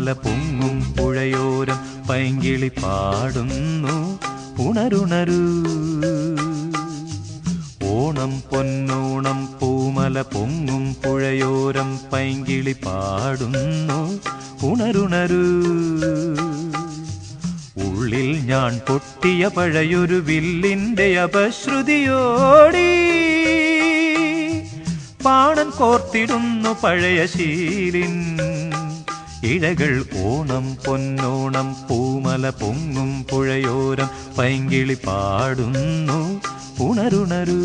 പൂമല പൊങ്ങും പുഴയോരം പൈങ്കിളി പാടുന്നു ഉണരുണരൂ. ഓണം പൊന്നോണം പൂമല പൊങ്ങും പുഴയോരം പൈങ്കിളി പാടുന്നു ഉണരുണരൂ. ഉള്ളിൽ ഞാൻ പൊട്ടിയ പഴയൊരു വില്ലിൻ്റെ അപശ്രുതിയോടി പാണൻ കോർത്തിടുന്നു പഴയ ശീലിൻ ഇഴകൾ. ഓണം പൊന്നോണം പൂമല പൊങ്ങും പുഴയോരം പൈങ്കിളി പാടുന്നു ഉണരുണരൂ.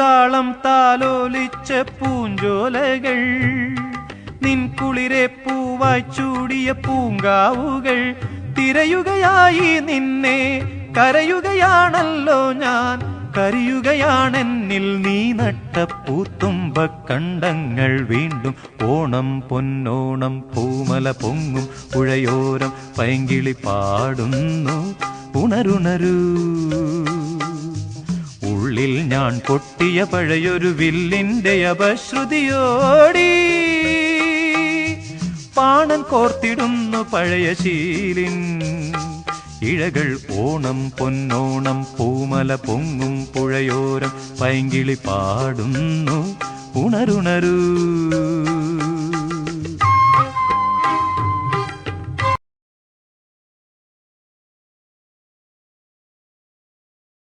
താളം താലോലിച്ച പൂഞ്ചോലകൾ, നിൻ കുളിരെ പൂവായി ചൂടിയ പൂങ്കാവുകൾ തിരയുകയായി നിന്നെ കരയുകയാണല്ലോ ഞാൻ. കരയുകയാണെന്നിൽ നീ നട്ട പൂത്തുമ്പ കണ്ടങ്ങൾ വീണ്ടും. ഓണം പൊന്നോണം പൂമല പൊങ്ങും പുഴയോരം പൈങ്കിളി പാടുന്നു ഉണരുണരൂ. ഉള്ളിൽ ഞാൻ പൊട്ടിയ പഴയൊരു വില്ലിൻ്റെ അപശ്രുതിയോടി പാണൻ കോർത്തിടുന്നു പഴയ ശീലിൻ ഇഴകൾ. ഓണം പൊന്നോണം പൂമല പൊങ്ങും പുഴയോരം പൈങ്കിളി പാടുന്നു ഉണരുണരൂ.